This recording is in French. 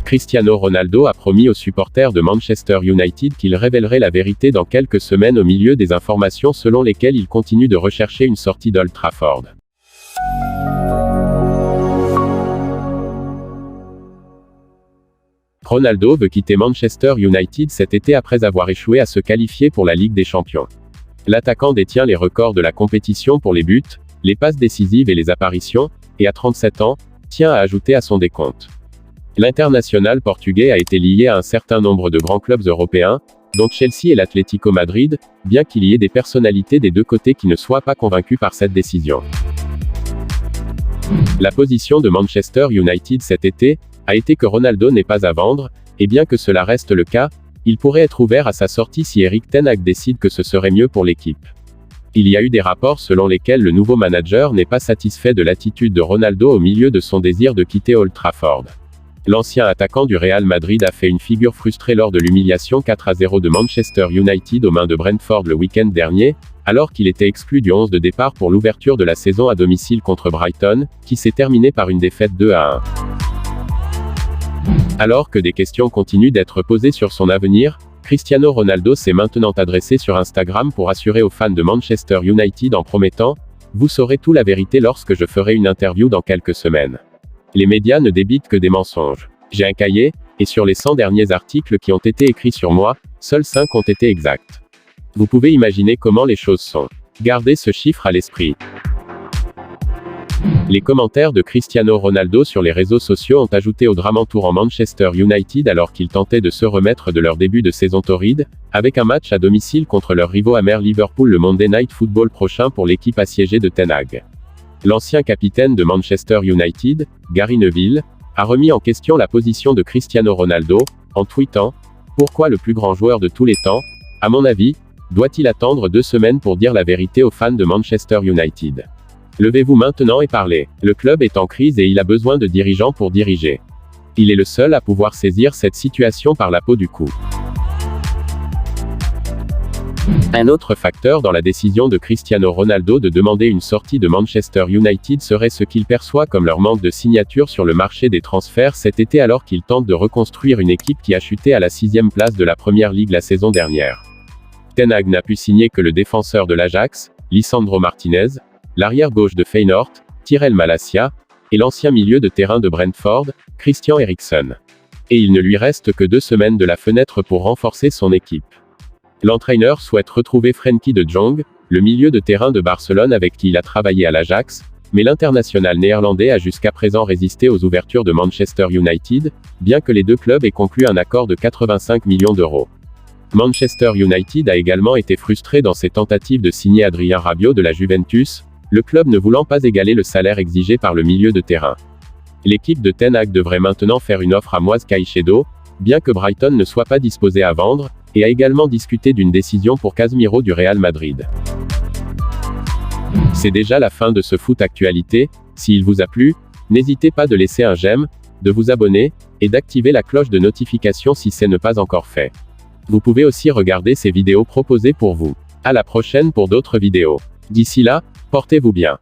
Cristiano Ronaldo a promis aux supporters de Manchester United qu'il révélerait la vérité dans quelques semaines au milieu des informations selon lesquelles il continue de rechercher une sortie d'Old Trafford. Ronaldo veut quitter Manchester United cet été après avoir échoué à se qualifier pour la Ligue des Champions. L'attaquant détient les records de la compétition pour les buts, les passes décisives et les apparitions, et à 37 ans, tient à ajouter à son décompte. L'international portugais a été lié à un certain nombre de grands clubs européens, dont Chelsea et l'Atlético Madrid, bien qu'il y ait des personnalités des deux côtés qui ne soient pas convaincus par cette décision. La position de Manchester United cet été a été que Ronaldo n'est pas à vendre, et bien que cela reste le cas, il pourrait être ouvert à sa sortie si Erik ten Hag décide que ce serait mieux pour l'équipe. Il y a eu des rapports selon lesquels le nouveau manager n'est pas satisfait de l'attitude de Ronaldo au milieu de son désir de quitter Old Trafford. L'ancien attaquant du Real Madrid a fait une figure frustrée lors de l'humiliation 4-0 de Manchester United aux mains de Brentford le week-end dernier, alors qu'il était exclu du 11 de départ pour l'ouverture de la saison à domicile contre Brighton, qui s'est terminée par une défaite 2-1. Alors que des questions continuent d'être posées sur son avenir, Cristiano Ronaldo s'est maintenant adressé sur Instagram pour assurer aux fans de Manchester United en promettant « Vous saurez toute la vérité lorsque je ferai une interview dans quelques semaines. Les médias ne débitent que des mensonges. J'ai un cahier, et sur les 100 derniers articles qui ont été écrits sur moi, seuls 5 ont été exacts. Vous pouvez imaginer comment les choses sont. Gardez ce chiffre à l'esprit. » Les commentaires de Cristiano Ronaldo sur les réseaux sociaux ont ajouté au drame entourant Manchester United alors qu'ils tentaient de se remettre de leur début de saison torride, avec un match à domicile contre leurs rivaux amers Liverpool le Monday Night Football prochain pour l'équipe assiégée de ten Hag. L'ancien capitaine de Manchester United, Gary Neville, a remis en question la position de Cristiano Ronaldo, en tweetant « Pourquoi le plus grand joueur de tous les temps, à mon avis, doit-il attendre 2 semaines pour dire la vérité aux fans de Manchester United ? Levez-vous maintenant et parlez. Le club est en crise et il a besoin de dirigeants pour diriger. Il est le seul à pouvoir saisir cette situation par la peau du cou. » Un autre facteur dans la décision de Cristiano Ronaldo de demander une sortie de Manchester United serait ce qu'il perçoit comme leur manque de signature sur le marché des transferts cet été alors qu'il tente de reconstruire une équipe qui a chuté à la 6e place de la Premier League la saison dernière. Ten Hag n'a pu signer que le défenseur de l'Ajax, Lisandro Martinez, l'arrière-gauche de Feyenoord, Tyrell Malacia, et l'ancien milieu de terrain de Brentford, Christian Eriksen. Et il ne lui reste que 2 semaines de la fenêtre pour renforcer son équipe. L'entraîneur souhaite retrouver Frenkie de Jong, le milieu de terrain de Barcelone avec qui il a travaillé à l'Ajax, mais l'international néerlandais a jusqu'à présent résisté aux ouvertures de Manchester United, bien que les deux clubs aient conclu un accord de 85 millions d'euros. Manchester United a également été frustré dans ses tentatives de signer Adrien Rabiot de la Juventus, le club ne voulant pas égaler le salaire exigé par le milieu de terrain. L'équipe de ten Hag devrait maintenant faire une offre à Moise Caicedo, bien que Brighton ne soit pas disposé à vendre, et a également discuté d'une décision pour Casemiro du Real Madrid. C'est déjà la fin de ce Foot Actualité. S'il vous a plu, n'hésitez pas de laisser un j'aime, de vous abonner, et d'activer la cloche de notification si ce n'est pas encore fait. Vous pouvez aussi regarder ces vidéos proposées pour vous. À la prochaine pour d'autres vidéos. D'ici là, portez-vous bien.